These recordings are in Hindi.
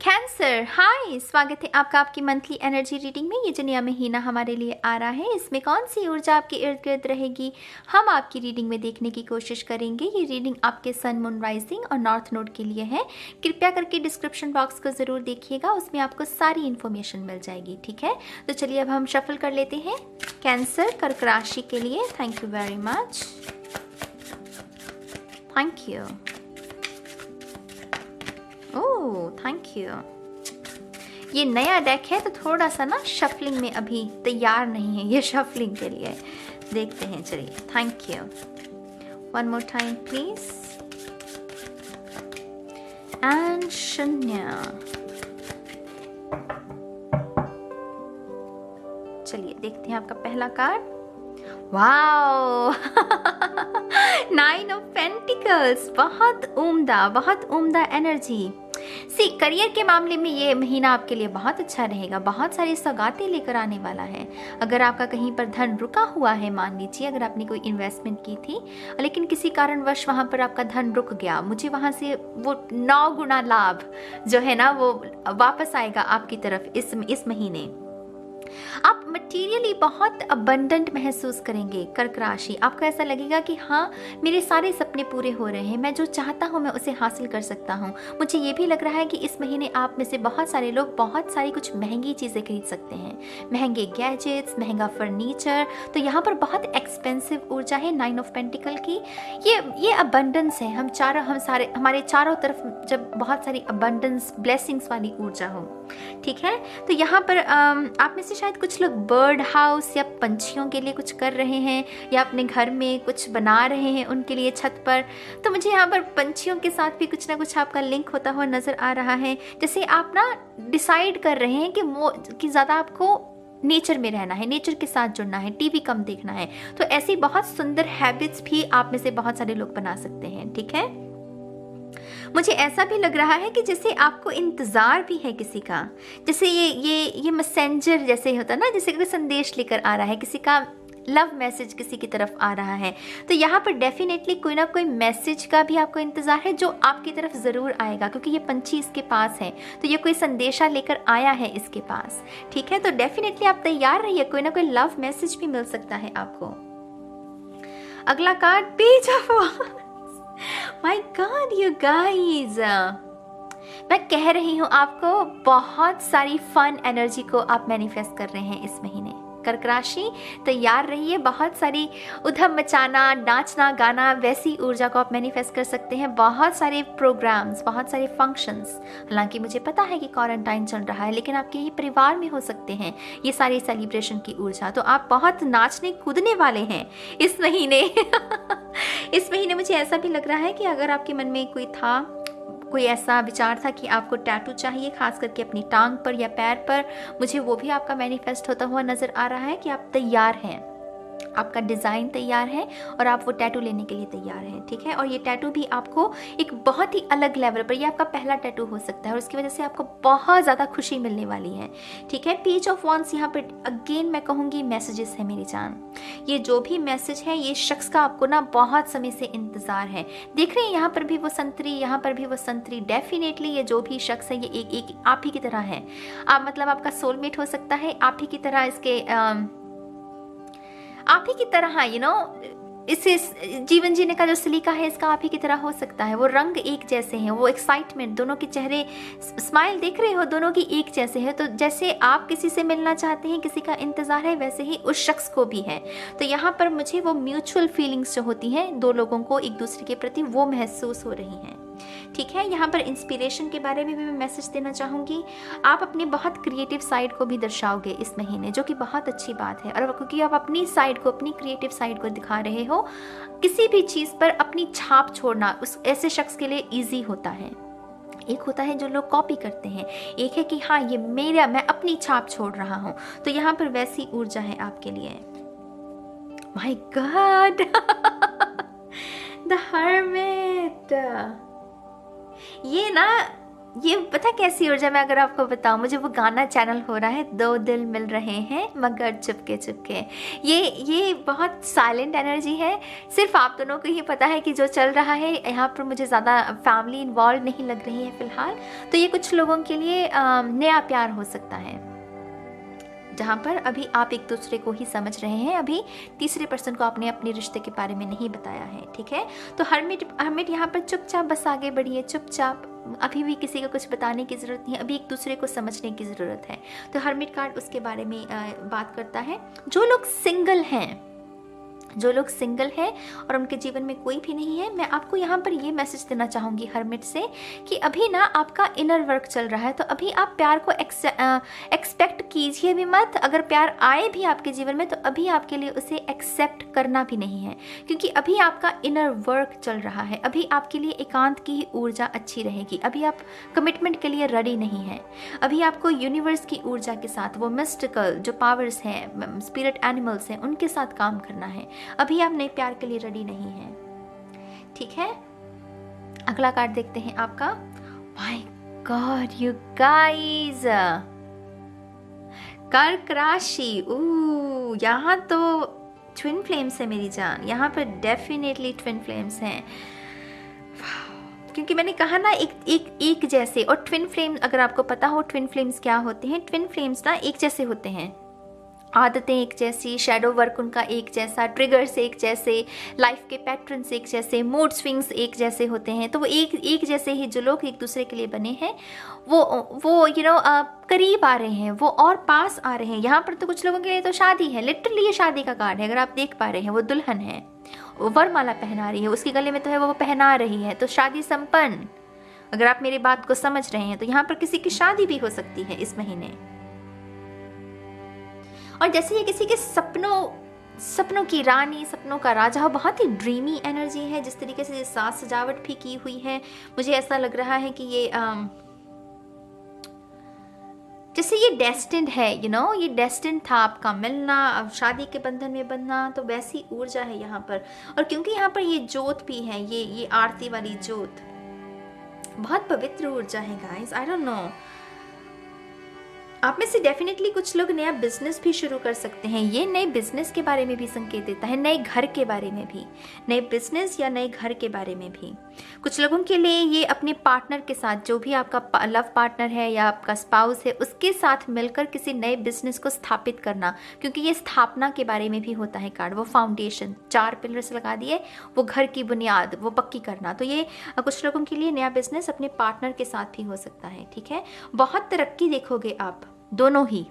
कैंसर, हाय, स्वागत है आपका आपकी मंथली एनर्जी रीडिंग में। ये जो नया महीना हमारे लिए आ रहा है, इसमें कौन सी ऊर्जा आपके इर्द गिर्द रहेगी, हम आपकी रीडिंग में देखने की कोशिश करेंगे। ये रीडिंग आपके सन, मून, राइजिंग और नॉर्थ नोड के लिए है। कृपया करके डिस्क्रिप्शन बॉक्स को ज़रूर देखिएगा, उसमें आपको सारी इन्फॉर्मेशन मिल जाएगी। ठीक है, तो चलिए अब हम शफल कर लेते हैं कैंसर कर्क राशि के लिए। Thank you very much, thank you, oh thank you. ये नया डेक है तो थोड़ा सा ना शफलिंग में अभी तैयार नहीं है ये शफलिंग के लिए। देखते हैं, चलिए। Thank you, one more time please. And शून्य। चलिए देखते हैं आपका पहला card. Wow nine of pentacles, बहुत उम्दा एनर्जी। सी, करियर के मामले में ये महीना आपके लिए बहुत अच्छा रहेगा, बहुत सारी सौगातें लेकर आने वाला है। अगर आपका कहीं पर धन रुका हुआ है, मान लीजिए अगर आपने कोई इन्वेस्टमेंट की थी लेकिन किसी कारणवश वहाँ पर आपका धन रुक गया, मुझे वहाँ से वो 9 गुना लाभ जो है ना वो वापस आएगा आपकी तरफ इस महीने। आप मटेरियली बहुत अबंडेंट महसूस करेंगे कर्क राशि। आपको ऐसा लगेगा कि हाँ, मेरे सारे सपने पूरे हो रहे हैं, मैं जो चाहता हूँ मैं उसे हासिल कर सकता हूँ। मुझे ये भी लग रहा है कि इस महीने आप में से बहुत सारे लोग बहुत सारी कुछ महंगी चीज़ें खरीद सकते हैं, महंगे गैजेट्स, महंगा फर्नीचर। तो यहाँ पर बहुत एक्सपेंसिव ऊर्जा है 9 ऑफ पेंटिकल की। ये अबंडेंस है। हमारे चारों तरफ जब बहुत सारी अबंडेंस, ब्लेसिंग्स वाली ऊर्जा हो, ठीक है। तो यहाँ पर आप में से शायद कुछ लोग बर्ड हाउस या पंछियों के लिए कुछ कर रहे हैं, या अपने घर में कुछ बना रहे हैं उनके लिए छत पर। तो मुझे यहाँ पर पंछियों के साथ भी कुछ ना कुछ आपका लिंक होता हुआ नज़र आ रहा है। जैसे आप ना डिसाइड कर रहे हैं कि ज़्यादा आपको नेचर में रहना है, नेचर के साथ जुड़ना है, टीवी कम देखना है। तो ऐसी बहुत सुंदर हैबिट्स भी आप में से बहुत सारे लोग बना सकते हैं। ठीक है, मुझे ऐसा भी लग रहा है कि जैसे आपको इंतज़ार भी है किसी का, जैसे ये मैसेंजर जैसे होता है ना, जैसे कोई संदेश लेकर आ रहा है, किसी का लव मैसेज किसी की तरफ आ रहा है। तो यहाँ पर डेफिनेटली कोई ना कोई मैसेज का भी आपको इंतज़ार है जो आपकी तरफ ज़रूर आएगा, क्योंकि ये पंछी इसके पास है तो ये कोई संदेशा लेकर आया है इसके पास। ठीक है, तो डेफिनेटली आप तैयार रहिए, कोई ना कोई लव मैसेज भी मिल सकता है आपको। अगला card, page of my God you guys, मैं कह रही हूँ आपको बहुत सारी फन एनर्जी को आप मैनिफेस्ट कर रहे हैं इस महीने। कर्क राशि तैयार रहिए, बहुत सारी उधम मचाना, नाचना गाना, वैसी ऊर्जा को आप मैनिफेस्ट कर सकते हैं। बहुत सारे प्रोग्राम्स, बहुत सारे फंक्शंस। हालांकि मुझे पता है कि क्वारंटाइन चल रहा है, लेकिन आपके ये परिवार में हो सकते हैं ये सारी सेलिब्रेशन की ऊर्जा। तो आप बहुत नाचने कूदने वाले हैं इस महीने इस महीने मुझे ऐसा भी लग रहा है कि अगर आपके मन में कोई ऐसा विचार था कि आपको टैटू चाहिए, खास करके अपनी टांग पर या पैर पर, मुझे वो भी आपका मैनिफेस्ट होता हुआ नज़र आ रहा है कि आप तैयार हैं, आपका डिज़ाइन तैयार है और आप वो टैटू लेने के लिए तैयार हैं। ठीक है, और ये टैटू भी आपको एक बहुत ही अलग लेवल पर, ये आपका पहला टैटू हो सकता है और उसकी वजह से आपको बहुत ज़्यादा खुशी मिलने वाली है। ठीक है, पेज ऑफ वॉन्ड्स यहाँ पर अगेन मैं कहूँगी मैसेजेस है मेरी जान। ये जो भी मैसेज है, ये शख्स का आपको ना बहुत समय से इंतज़ार है। देख रहे हैं यहाँ पर भी वो संतरी, यहाँ पर भी वो संतरी। डेफिनेटली ये जो भी शख्स है ये एक आप ही की तरह है। आप मतलब आपका सोलमेट हो सकता है, आप ही की तरह इसके आप ही की तरह, इसे जीवन जीने का जो सलीका है इसका आप ही की तरह हो सकता है। वो रंग एक जैसे हैं, वो एक्साइटमेंट, दोनों के चेहरे, स्माइल देख रहे हो, दोनों की एक जैसे है। तो जैसे आप किसी से मिलना चाहते हैं, किसी का इंतज़ार है, वैसे ही उस शख्स को भी है। तो यहाँ पर मुझे वो म्यूचुअल फीलिंग्स जो होती हैं दो लोगों को एक दूसरे के प्रति, वो महसूस हो रही हैं। ठीक है, यहाँ पर इंस्पिरेशन के बारे में भी मैं मैसेज देना चाहूँगी। आप अपनी बहुत क्रिएटिव साइड को भी दर्शाओगे इस महीने, जो कि बहुत अच्छी बात है। और क्योंकि आप अपनी साइड को, अपनी क्रिएटिव साइड को दिखा रहे हो, किसी भी चीज़ पर अपनी छाप छोड़ना उस ऐसे शख्स के लिए ईजी होता है। एक होता है जो लोग कॉपी करते हैं, एक है कि हाँ ये मेरा, मैं अपनी छाप छोड़ रहा हूँ। तो यहाँ पर वैसी ऊर्जा है आपके लिए। माय गॉड द हर्मिट, ये ना ये पता कैसी ऊर्जा, मैं अगर आपको बताऊं, मुझे वो गाना चैनल हो रहा है, दो दिल मिल रहे हैं मगर चुपके चुपके। ये बहुत साइलेंट एनर्जी है, सिर्फ आप दोनों को ही पता है कि जो चल रहा है यहाँ पर। मुझे ज़्यादा फैमिली इन्वॉल्व नहीं लग रही है फ़िलहाल। तो ये कुछ लोगों के लिए नया प्यार हो सकता है, जहाँ पर अभी आप एक दूसरे को ही समझ रहे हैं, अभी तीसरे पर्सन को आपने अपने रिश्ते के बारे में नहीं बताया है, ठीक है। तो हर्मिट यहाँ पर चुपचाप बस आगे बढ़िए, चुपचाप, अभी भी किसी को कुछ बताने की ज़रूरत नहीं है, अभी एक दूसरे को समझने की ज़रूरत है। तो हर्मिट कार्ड उसके बारे में बात करता है। जो लोग सिंगल हैं और उनके जीवन में कोई भी नहीं है, मैं आपको यहाँ पर ये मैसेज देना चाहूँगी हर्मिट से कि अभी ना आपका इनर वर्क चल रहा है। तो अभी आप प्यार को एक्सपेक्ट कीजिए भी मत। अगर प्यार आए भी आपके जीवन में तो अभी आपके लिए उसे एक्सेप्ट करना भी नहीं है, क्योंकि अभी आपका इनर वर्क चल रहा है। अभी आपके लिए एकांत की ही ऊर्जा अच्छी रहेगी। अभी आप कमिटमेंट के लिए रेडी नहीं हैं। अभी आपको यूनिवर्स की ऊर्जा के साथ, वो मिस्टिकल जो पावर्स हैं, स्पिरिट एनिमल्स हैं, उनके साथ काम करना है। अभी आप नए प्यार के लिए रेडी नहीं हैं, ठीक है। अगला कार्ड देखते हैं आपका। माय गॉड यू गाइस, कर्क राशि। यहाँ तो ट्विन फ्लेम्स है मेरी जान, यहाँ पर डेफिनेटली ट्विन फ्लेम्स हैं, क्योंकि मैंने कहा ना एक जैसे। और ट्विन फ्लेम, अगर आपको पता हो ट्विन फ्लेम्स क्या होते हैं, ट्विन फ्लेम्स ना एक जैसे होते हैं, आदतें एक जैसी, शैडो वर्क उनका एक जैसा, ट्रिगर्स एक जैसे, लाइफ के पैटर्न्स एक जैसे, मूड स्विंग्स एक जैसे होते हैं। तो वो एक जैसे ही जो लोग एक दूसरे के लिए बने हैं वो करीब आ रहे हैं, वो और पास आ रहे हैं। यहाँ पर तो कुछ लोगों के लिए तो शादी है, लिटरली ये शादी का कार्ड है। अगर आप देख पा रहे हैं, वो दुल्हन है, वो वरमाला पहना रही है, उसके गले में तो है, वो पहना रही है, तो शादी संपन्न। अगर आप मेरी बात को समझ रहे हैं तो यहाँ पर किसी की शादी भी हो सकती है इस महीने। और जैसे ये किसी के सपनों की रानी, सपनों का राजा हो, बहुत ही ड्रीमी एनर्जी है। जिस तरीके से साज सजावट भी की हुई है, मुझे ऐसा लग रहा है कि ये जैसे ये डेस्टिन्ड है, ये डेस्टिन्ड था आपका मिलना, शादी के बंधन में बंधना। तो वैसी ऊर्जा है यहाँ पर। और क्योंकि यहाँ पर ये जोत भी है, ये आरती वाली जोत, बहुत पवित्र ऊर्जा है गाइस। आई डोंट नो, आप में से डेफिनेटली कुछ लोग नया बिजनेस भी शुरू कर सकते हैं। ये नए बिजनेस के बारे में भी संकेत देता है, नए घर के बारे में भी, नए बिजनेस या नए घर के बारे में भी। कुछ लोगों के लिए ये अपने पार्टनर के साथ, जो भी आपका लव पार्टनर है या आपका स्पाउस है, उसके साथ मिलकर किसी नए बिजनेस को स्थापित करना, क्योंकि ये स्थापना के बारे में भी होता है कार्ड। वो फाउंडेशन, 4 पिलर्स लगा दिए, वो घर की बुनियाद वो पक्की करना। तो ये कुछ लोगों के लिए नया बिजनेस अपने पार्टनर के साथ भी हो सकता है, ठीक है। बहुत तरक्की देखोगे आप दोनों ही।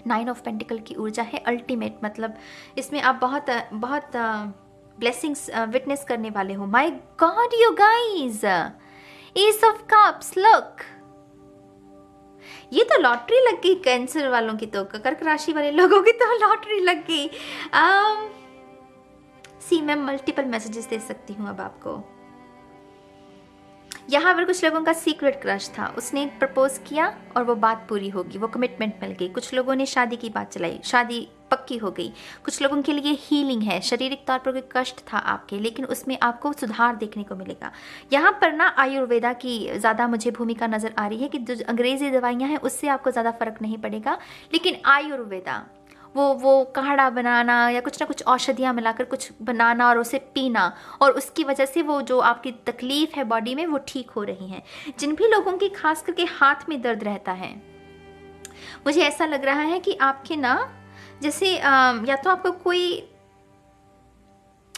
9 ऑफ पेंटिकल की ऊर्जा है अल्टीमेट, मतलब इसमें आप बहुत ब्लेसिंग्स विटनेस करने वाले हो। My God you guys, S of cups, look, ये तो लॉटरी लग गई कैंसर वालों की, तो कर्क राशि वाले लोगों की तो लॉटरी लग गई। मैं मल्टीपल मैसेजेस दे सकती हूँ अब आपको। यहाँ पर कुछ लोगों का सीक्रेट क्रश था, उसने प्रपोज किया और वो बात पूरी होगी, वो कमिटमेंट मिल गई। कुछ लोगों ने शादी की बात चलाई, शादी पक्की हो गई। कुछ लोगों के लिए हीलिंग है, शारीरिक तौर पर कोई कष्ट था आपके, लेकिन उसमें आपको सुधार देखने को मिलेगा। यहाँ पर ना आयुर्वेदा की ज़्यादा मुझे भूमिका नज़र आ रही है कि जो अंग्रेजी दवाइयाँ हैं उससे आपको ज़्यादा फर्क नहीं पड़ेगा, लेकिन आयुर्वेदा, वो काढ़ा बनाना या कुछ ना कुछ औषधियाँ मिलाकर कुछ बनाना और उसे पीना, और उसकी वजह से वो जो आपकी तकलीफ़ है बॉडी में वो ठीक हो रही है। जिन भी लोगों की खास करके हाथ में दर्द रहता है, मुझे ऐसा लग रहा है कि आपके ना जैसे या तो आपको कोई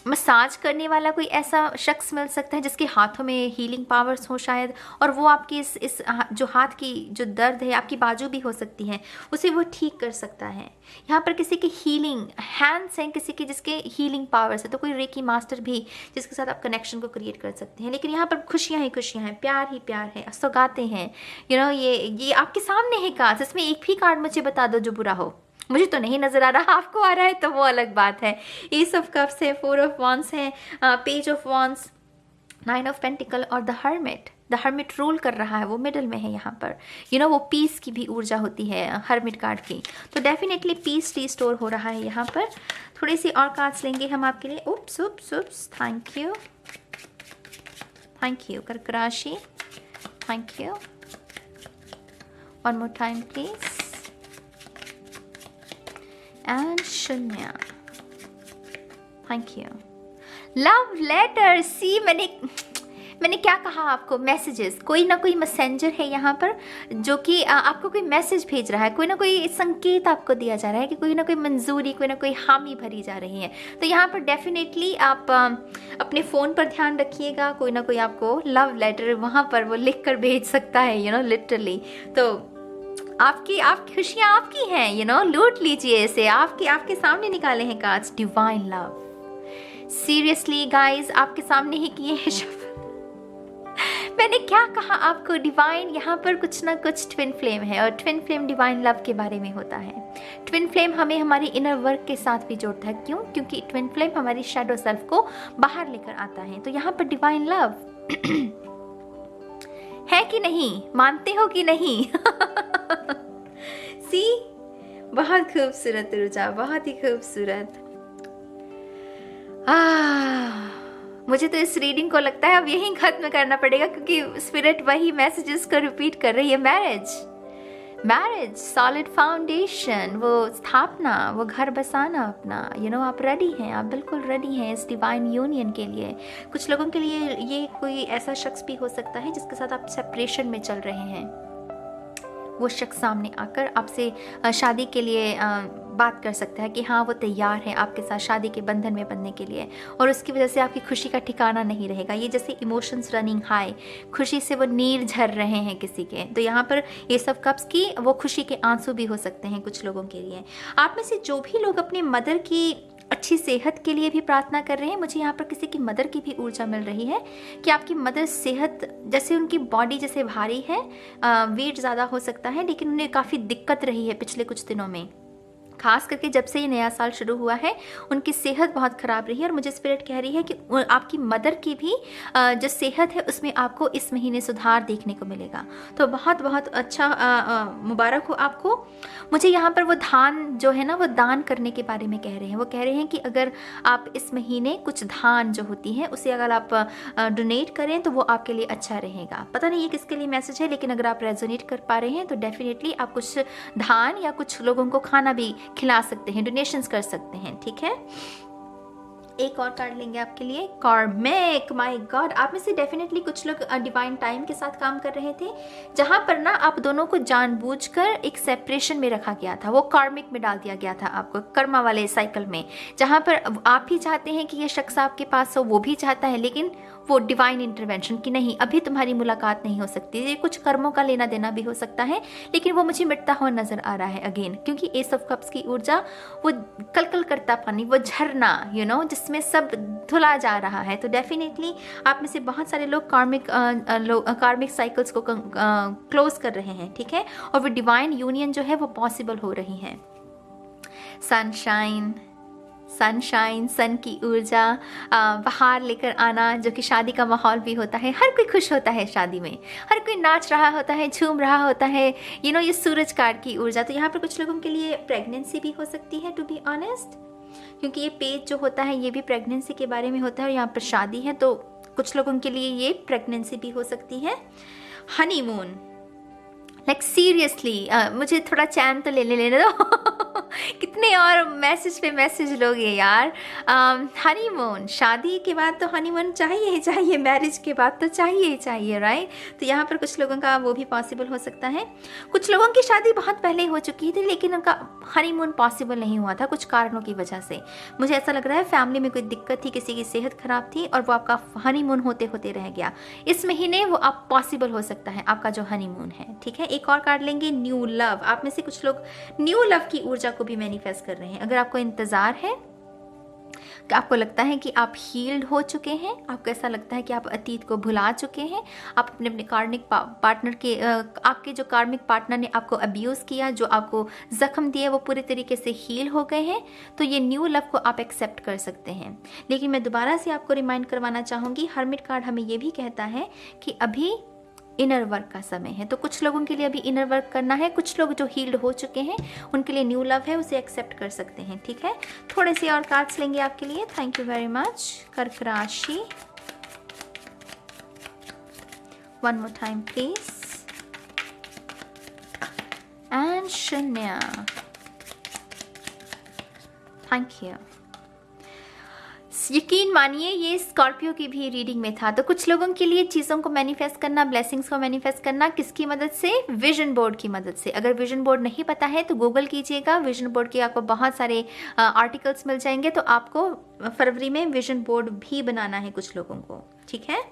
मसाज करने वाला कोई ऐसा शख्स मिल सकता है जिसके हाथों में हीलिंग पावर्स हो शायद, और वो आपकी इस जो हाथ की जो दर्द है, आपकी बाजू भी हो सकती है, उसे वो ठीक कर सकता है। यहाँ पर किसी की हीलिंग हैंड्स हैं, किसी की जिसके हीलिंग पावर्स है, तो कोई रेकी मास्टर भी जिसके साथ आप कनेक्शन को क्रिएट कर सकते हैं। लेकिन यहाँ पर खुशियाँ ही खुशियाँ हैं, प्यार ही प्यार है, सौगातें हैं। ये आपके सामने है कार्ड, इसमें एक भी कार्ड मुझे बता दो जो बुरा हो। मुझे तो नहीं नज़र आ रहा, आपको आ रहा है तो वो अलग बात है। एस ऑफ कप्स है, 4 ऑफ वॉन्ड्स है, page of wands, 9 of pentacle और द हर्मिट रूल कर रहा है, वो मिडल में है यहाँ पर। वो पीस की भी ऊर्जा होती है हर्मिट कार्ड की, तो डेफिनेटली पीस रीस्टोर हो रहा है यहाँ पर। थोड़ी सी और कार्ड्स लेंगे हम आपके लिए। उप्स, थैंक यू कर्क राशि, thank you. One more time please, and शून्य। Thank you. Love letter, see मैंने क्या कहा आपको, मैसेजेस, कोई ना कोई मैसेंजर है यहाँ पर जो कि आपको कोई मैसेज भेज रहा है, कोई ना कोई संकेत आपको दिया जा रहा है कि कोई ना कोई मंजूरी, कोई ना कोई हामी भरी जा रही है। तो यहाँ पर डेफिनेटली आप अपने फ़ोन पर ध्यान रखिएगा, कोई ना कोई आपको लव लेटर वहाँ पर वो लिख कर भेज सकता है, लिटरली। तो आपकी खुशियाँ आपकी हैं, लूट लीजिए इसे, आपके सामने निकाले हैं cards, divine love. Seriously guys, आपके सामने ही किए हैं शब्द। मैंने क्या कहा आपको, डिवाइन यहाँ पर कुछ ना कुछ ट्विन फ्लेम है, और ट्विन फ्लेम डिवाइन लव के बारे में होता है। ट्विन फ्लेम हमें हमारी इनर वर्क के साथ भी जोड़ता है। क्यों? क्योंकि ट्विन फ्लेम हमारी शैडो सेल्फ को बाहर लेकर आता है। तो यहाँ पर डिवाइन लव है कि नहीं, मानते हो कि नहीं? सी, बहुत खूबसूरत ऊर्जा, बहुत ही खूबसूरत। मुझे तो इस रीडिंग को लगता है अब यही खत्म करना पड़ेगा, क्योंकि स्पिरिट वही मैसेजेस को रिपीट कर रही है। मैरिज, सॉलिड फाउंडेशन, वो स्थापना, वो घर बसाना अपना, आप रेडी हैं, आप बिल्कुल रेडी हैं इस डिवाइन यूनियन के लिए। कुछ लोगों के लिए ये कोई ऐसा शख्स भी हो सकता है जिसके साथ आप सेपरेशन में चल रहे हैं। वो शख्स सामने आकर आपसे शादी के लिए बात कर सकता है कि हाँ, वो तैयार है आपके साथ शादी के बंधन में बंधने के लिए, और उसकी वजह से आपकी खुशी का ठिकाना नहीं रहेगा। ये जैसे इमोशंस रनिंग हाई, खुशी से वो नीर झर रहे हैं किसी के, तो यहाँ पर ये सब कप्स की वो खुशी के आंसू भी हो सकते हैं कुछ लोगों के लिए। आप में से जो भी लोग अपनी मदर की अच्छी सेहत के लिए भी प्रार्थना कर रहे हैं, मुझे यहाँ पर किसी की मदर की भी ऊर्जा मिल रही है कि आपकी मदर सेहत, जैसे उनकी बॉडी जैसे भारी है, वेट ज़्यादा हो सकता है, लेकिन उन्हें काफ़ी दिक्कत रही है पिछले कुछ दिनों में, खास करके जब से ये नया साल शुरू हुआ है उनकी सेहत बहुत ख़राब रही है। और मुझे स्पिरिट कह रही है कि आपकी मदर की भी जो सेहत है उसमें आपको इस महीने सुधार देखने को मिलेगा। तो बहुत बहुत अच्छा मुबारक हो आपको। मुझे यहाँ पर वो धान जो है ना, वो दान करने के बारे में कह रहे हैं। वो कह रहे हैं कि अगर आप इस महीने कुछ धान जो होती है उसे अगर आप डोनेट करें तो वो आपके लिए अच्छा रहेगा। पता नहीं ये किसके लिए मैसेज है, लेकिन अगर आप रेजोनेट कर पा रहे हैं तो डेफिनेटली आप कुछ धान या कुछ लोगों को खाना भी खिला सकते हैं, डोनेशंस कर सकते हैं। ठीक है, एक और कार्ड लेंगे आपके लिए, कार्मिक। माय गॉड, आप में से डेफिनेटली कुछ लोग डिवाइन टाइम के साथ काम कर रहे थे, जहां पर ना आप दोनों को जानबूझकर एक सेपरेशन में रखा गया था, वो कार्मिक में डाल दिया गया था आपको, कर्मा वाले साइकिल में, जहां पर आप भी चाहते हैं कि ये शख्स आपके पास हो, वो भी चाहता है, लेकिन वो डिवाइन इंटरवेंशन की नहीं, अभी तुम्हारी मुलाकात नहीं हो सकती। ये कुछ कर्मों का लेना देना भी हो सकता है, लेकिन वो मुझे मिटता हुआ नजर आ रहा है अगेन, क्योंकि एस ऑफ कप्स की ऊर्जा वो कलकल करता पानी, वो झरना जिसमें सब धुला जा रहा है। तो डेफिनेटली आप में से बहुत सारे लोग कार्मिक साइकिल्स को क्लोज कर रहे हैं। ठीक है, और वो डिवाइन यूनियन जो है वो पॉसिबल हो रही है। सनशाइन, सन की ऊर्जा, बाहर लेकर आना, जो कि शादी का माहौल भी होता है। हर कोई खुश होता है शादी में, हर कोई नाच रहा होता है, झूम रहा होता है। ये सूरज कार्ड की ऊर्जा। तो यहाँ पर कुछ लोगों के लिए प्रेगनेंसी भी हो सकती है, टू बी ऑनेस्ट, क्योंकि ये पेज जो होता है ये भी प्रेगनेंसी के बारे में होता है, और यहाँ पर शादी है, तो कुछ लोगों के लिए ये प्रेगनेंसी भी हो सकती है। हनीमून, लाइक सीरियसली मुझे थोड़ा चैन तो लेने दो। कितने और मैसेज पे मैसेज लोगे यार। हनीमून, शादी के बाद तो हनीमून चाहिए ही चाहिए, मैरिज के बाद तो चाहिए ही चाहिए, राइट। तो यहाँ पर कुछ लोगों का वो भी पॉसिबल हो सकता है। कुछ लोगों की शादी बहुत पहले हो चुकी थी, लेकिन उनका हनीमून पॉसिबल नहीं हुआ था कुछ कारणों की वजह से। मुझे ऐसा लग रहा है फैमिली में कोई दिक्कत थी, किसी की सेहत खराब थी, और वो आपका हनीमून होते होते रह गया। इस महीने वो आप पॉसिबल हो सकता है आपका जो हनीमून है। ठीक है, एक और कार्ड लेंगे, न्यू लव। आप में से कुछ लोग न्यू लव की ऊर्जा को भी मैनिफेस्ट कर रहे हैं। अगर आपको इंतजार है, आपको लगता है कि आप हील्ड हो चुके हैं, आपको ऐसा लगता है कि आप अतीत को भुला चुके हैं, आप अपने कार्मिक पार्टनर के आपके जो कार्मिक पार्टनर ने आपको अब्यूज़ किया, जो आपको जख्म दिए, वो पूरे तरीके से हील हो गए हैं, तो ये न्यू लव को आप एक्सेप्ट कर सकते हैं। लेकिन मैं दोबारा से आपको रिमाइंड करवाना चाहूँगी, हर्मिट कार्ड हमें ये भी कहता है कि अभी इनर वर्क का समय है। तो कुछ लोगों के लिए अभी इनर वर्क करना है, कुछ लोग जो हील्ड हो चुके हैं उनके लिए न्यू लव है, उसे एक्सेप्ट कर सकते हैं। ठीक है, थोड़े से और कार्ड्स लेंगे आपके लिए। Thank you very much. कर्क राशि, वन मोर टाइम प्लीज, शून्य। Thank you. यकीन मानिए ये स्कॉर्पियो की भी रीडिंग में था। तो कुछ लोगों के लिए चीज़ों को मैनिफेस्ट करना, ब्लेसिंग्स को मैनिफेस्ट करना किसकी मदद से? विजन बोर्ड की मदद से। अगर विजन बोर्ड नहीं पता है तो गूगल कीजिएगा, विजन बोर्ड के आपको बहुत सारे आर्टिकल्स मिल जाएंगे। तो आपको फरवरी में विजन बोर्ड भी बनाना है कुछ लोगों को, ठीक है।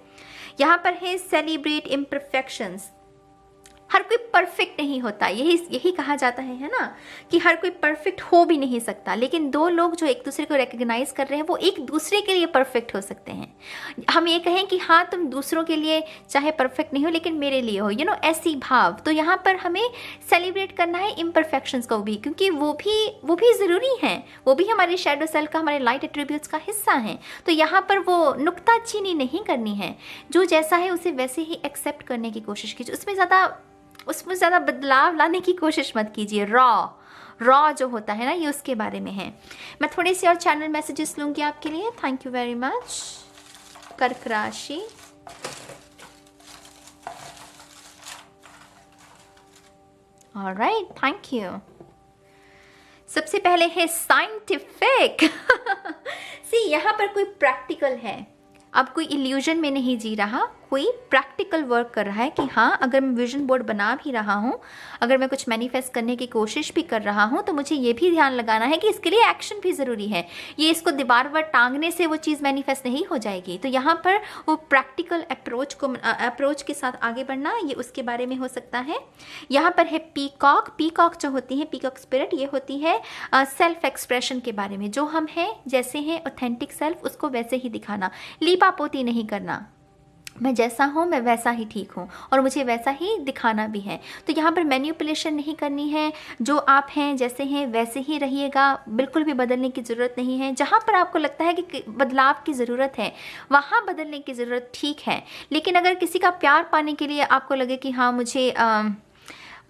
यहाँ पर है सेलिब्रेट इम्परफेक्शंस। हर कोई परफेक्ट नहीं होता, यही कहा जाता है ना, कि हर कोई परफेक्ट हो भी नहीं सकता। लेकिन दो लोग जो एक दूसरे को रिकग्नाइज कर रहे हैं वो एक दूसरे के लिए परफेक्ट हो सकते हैं। हम ये कहें कि हाँ तुम दूसरों के लिए चाहे परफेक्ट नहीं हो लेकिन मेरे लिए हो, ऐसी भाव। तो यहाँ पर हमें सेलिब्रेट करना है इम्परफेक्शंस को भी, क्योंकि वो भी ज़रूरी हैं। वो भी हमारे शैडो सेल्फ का, हमारे लाइट एट्रीब्यूट्स का हिस्सा हैं। तो यहाँ पर वो नुक्ताचीनी नहीं करनी है। जो जैसा है उसे वैसे ही एक्सेप्ट करने की कोशिश कीजिए। उसमें ज़्यादा बदलाव लाने की कोशिश मत कीजिए। रॉ जो होता है ना, ये उसके बारे में है। मैं थोड़ी सी और चैनल मैसेजेस लूँगी आपके लिए। Thank you very much. कर्क राशि, ऑलराइट, थैंक यू। सबसे पहले है साइंटिफिक। सी यहाँ पर कोई प्रैक्टिकल है, अब कोई इल्यूजन में नहीं जी रहा, कोई प्रैक्टिकल वर्क कर रहा है कि हाँ अगर मैं विजन बोर्ड बना भी रहा हूँ, अगर मैं कुछ मैनिफेस्ट करने की कोशिश भी कर रहा हूँ, तो मुझे ये भी ध्यान लगाना है कि इसके लिए एक्शन भी ज़रूरी है। ये इसको दीवार पर टांगने से वो चीज़ मैनिफेस्ट नहीं हो जाएगी। तो यहाँ पर वो प्रैक्टिकल अप्रोच के साथ आगे बढ़ना, ये उसके बारे में हो सकता है। यहाँ पर है पीकॉक जो होती है, पीकॉक स्पिरिट, ये होती है सेल्फ एक्सप्रेशन के बारे में। जो हम हैं, जैसे हैं, ऑथेंटिक सेल्फ, उसको वैसे ही दिखाना, लीपापोती नहीं करना। मैं जैसा हूँ मैं वैसा ही ठीक हूँ और मुझे वैसा ही दिखाना भी है। तो यहाँ पर मैनिपुलेशन नहीं करनी है। जो आप हैं, जैसे हैं, वैसे ही रहिएगा। बिल्कुल भी बदलने की ज़रूरत नहीं है। जहाँ पर आपको लगता है कि बदलाव की ज़रूरत है, वहाँ बदलने की ज़रूरत ठीक है। लेकिन अगर किसी का प्यार पाने के लिए आपको लगे कि हाँ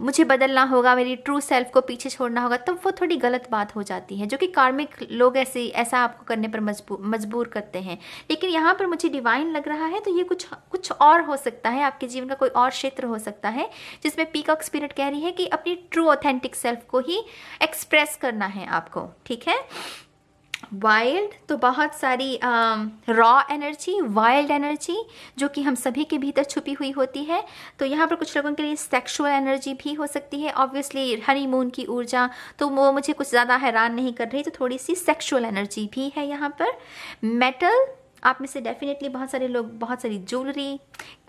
मुझे बदलना होगा, मेरी ट्रू सेल्फ को पीछे छोड़ना होगा, तब वो थोड़ी गलत बात हो जाती है, जो कि कार्मिक लोग ऐसा आपको करने पर मजबूर करते हैं। लेकिन यहाँ पर मुझे डिवाइन लग रहा है, तो ये कुछ और हो सकता है। आपके जीवन का कोई और क्षेत्र हो सकता है जिसमें पीकॉक स्पिरिट कह रही है कि अपनी ट्रू ऑथेंटिक सेल्फ को ही एक्सप्रेस करना है आपको, ठीक है। वाइल्ड, तो बहुत सारी रॉ एनर्जी, वाइल्ड एनर्जी जो कि हम सभी के भीतर छुपी हुई होती है। तो यहाँ पर कुछ लोगों के लिए सेक्सुअल एनर्जी भी हो सकती है। ऑब्वियसली हनीमून की ऊर्जा, तो वो मुझे कुछ ज़्यादा हैरान नहीं कर रही, तो थोड़ी सी सेक्सुअल एनर्जी भी है यहाँ पर। मेटल, आप में से डेफिनेटली बहुत सारे लोग बहुत सारी ज्वेलरी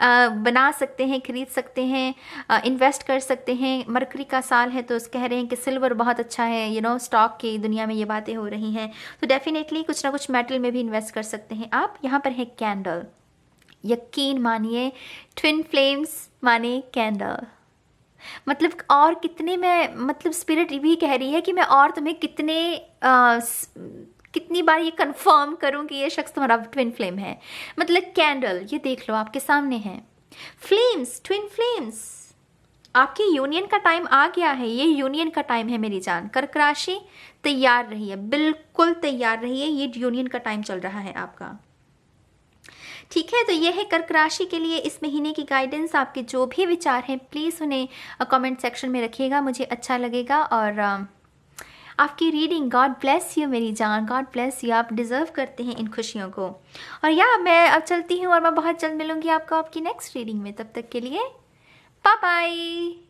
बना सकते हैं, खरीद सकते हैं, इन्वेस्ट कर सकते हैं। मरकरी का साल है तो कह रहे हैं कि सिल्वर बहुत अच्छा है, स्टॉक की दुनिया में ये बातें हो रही हैं। तो डेफिनेटली कुछ ना कुछ मेटल में भी इन्वेस्ट कर सकते हैं आप। यहाँ पर है कैंडल। यकीन मानिए, ट्विन फ्लेम्स माने कैंडल, मतलब और कितने में, मतलब स्पिरिट भी कह रही है कि मैं और तुम्हें कितनी बार ये कंफर्म करूं कि ये शख्स तुम्हारा ट्विन फ्लेम है। मतलब कैंडल, ये देख लो आपके सामने है। फ्लेम्स, ट्विन फ्लेम्स, आपकी यूनियन का टाइम आ गया है। ये यूनियन का टाइम है मेरी जान। कर्क राशि, तैयार रहिए, बिल्कुल तैयार रहिए, ये यूनियन का टाइम चल रहा है आपका, ठीक है। तो ये है कर्क राशि के लिए इस महीने की गाइडेंस। आपके जो भी विचार हैं प्लीज़ उन्हें कमेंट सेक्शन में रखिएगा, मुझे अच्छा लगेगा। और आपकी रीडिंग, गॉड ब्लेस यू मेरी जान, गॉड ब्लेस यू। आप डिज़र्व करते हैं इन खुशियों को। और मैं अब चलती हूँ और मैं बहुत जल्द मिलूँगी आपको आपकी नेक्स्ट रीडिंग में। तब तक के लिए बाय बाय।